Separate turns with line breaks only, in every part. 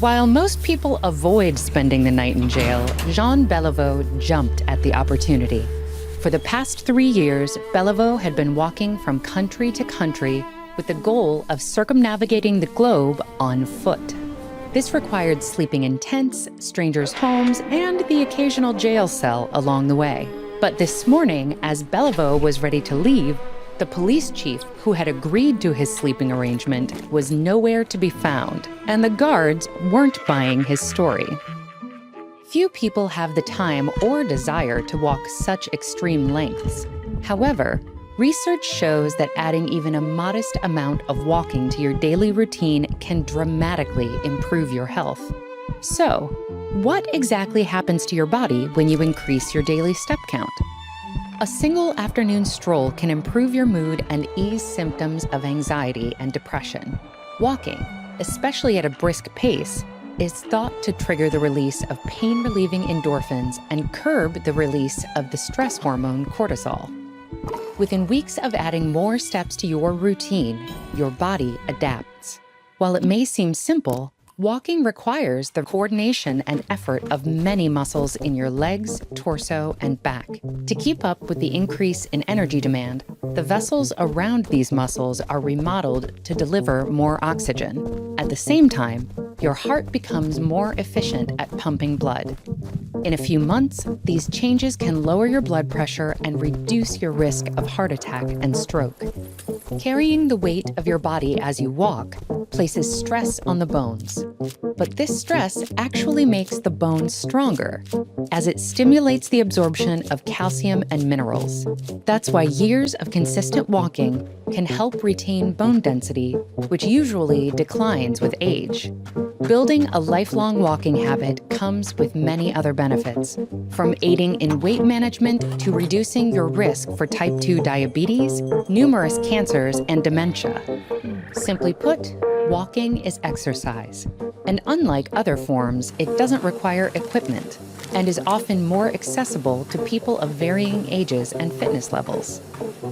While most people avoid spending the night in jail, Jean Beliveau jumped at the opportunity. For the past 3 years, Beliveau had been walking from country to country with the goal of circumnavigating the globe on foot. This required sleeping in tents, strangers' homes, and the occasional jail cell along the way. But this morning, as Beliveau was ready to leave, the police chief, who had agreed to his sleeping arrangement, was nowhere to be found, and the guards weren't buying his story. Few people have the time or desire to walk such extreme lengths. However, research shows that adding even a modest amount of walking to your daily routine can dramatically improve your health. So, what exactly happens to your body when you increase your daily step count? A single afternoon stroll can improve your mood and ease symptoms of anxiety and depression. Walking, especially at a brisk pace, is thought to trigger the release of pain-relieving endorphins and curb the release of the stress hormone cortisol. Within weeks of adding more steps to your routine, your body adapts. While it may seem simple, walking requires the coordination and effort of many muscles in your legs, torso, and back. To keep up with the increase in energy demand, the vessels around these muscles are remodeled to deliver more oxygen. At the same time, your heart becomes more efficient at pumping blood. In a few months, these changes can lower your blood pressure and reduce your risk of heart attack and stroke. Carrying the weight of your body as you walk places stress on the bones. But this stress actually makes the bones stronger, as it stimulates the absorption of calcium and minerals. That's why years of consistent walking can help retain bone density, which usually declines with age. Building a lifelong walking habit comes with many other benefits, from aiding in weight management to reducing your risk for type 2 diabetes, numerous cancers, and dementia. Simply put, walking is exercise. And unlike other forms, it doesn't require equipment and is often more accessible to people of varying ages and fitness levels.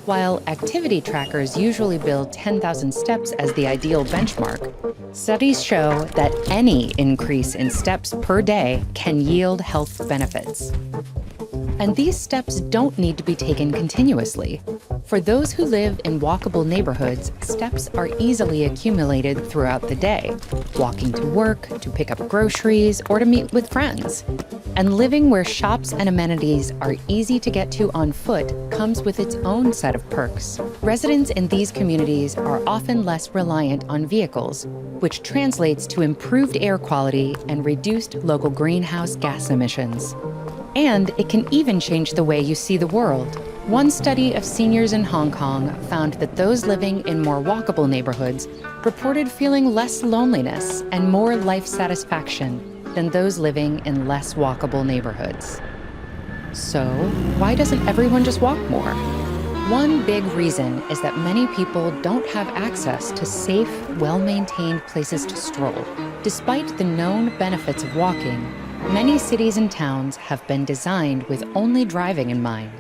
While activity trackers usually build 10,000 steps as the ideal benchmark, studies show that any increase in steps per day can yield health benefits. And these steps don't need to be taken continuously. For those who live in walkable neighborhoods, steps are easily accumulated throughout the day, walking to work, to pick up groceries, or to meet with friends. And living where shops and amenities are easy to get to on foot comes with its own set of perks. Residents in these communities are often less reliant on vehicles, which translates to improved air quality and reduced local greenhouse gas emissions. And it can even change the way you see the world. One study of seniors in Hong Kong found that those living in more walkable neighborhoods reported feeling less loneliness and more life satisfaction than those living in less walkable neighborhoods. So, why doesn't everyone just walk more? One big reason is that many people don't have access to safe, well-maintained places to stroll. Despite the known benefits of walking, many cities and towns have been designed with only driving in mind.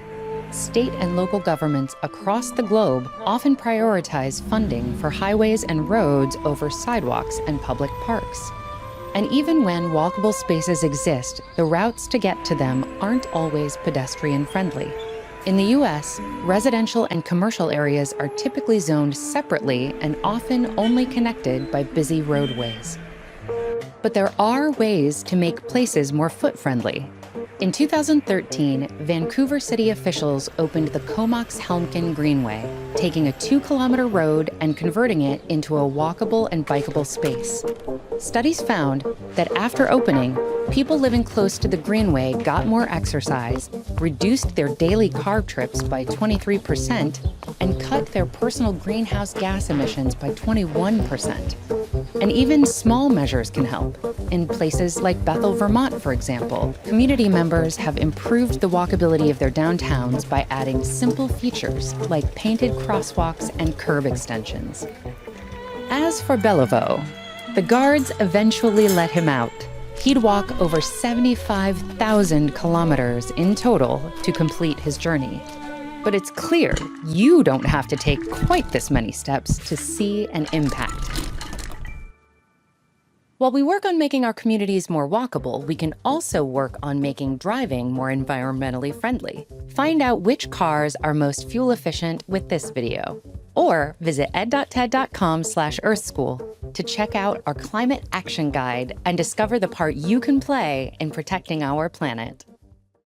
State and local governments across the globe often prioritize funding for highways and roads over sidewalks and public parks. And even when walkable spaces exist, the routes to get to them aren't always pedestrian-friendly. In the US, residential and commercial areas are typically zoned separately and often only connected by busy roadways. But there are ways to make places more foot-friendly. In 2013, Vancouver city officials opened the Comox-Helmken Greenway, taking a 2-kilometer road and converting it into a walkable and bikeable space. Studies found that after opening, people living close to the Greenway got more exercise, reduced their daily car trips by 23%, and cut their personal greenhouse gas emissions by 21%. And even small measures can help. In places like Bethel, Vermont, for example, community members have improved the walkability of their downtowns by adding simple features like painted crosswalks and curb extensions. As for Beliveau, the guards eventually let him out. He'd walk over 75,000 kilometers in total to complete his journey. But it's clear you don't have to take quite this many steps to see an impact. While we work on making our communities more walkable, we can also work on making driving more environmentally friendly. Find out which cars are most fuel efficient with this video. Or visit ed.ted.com/earthschool to check out our climate action guide and discover the part you can play in protecting our planet.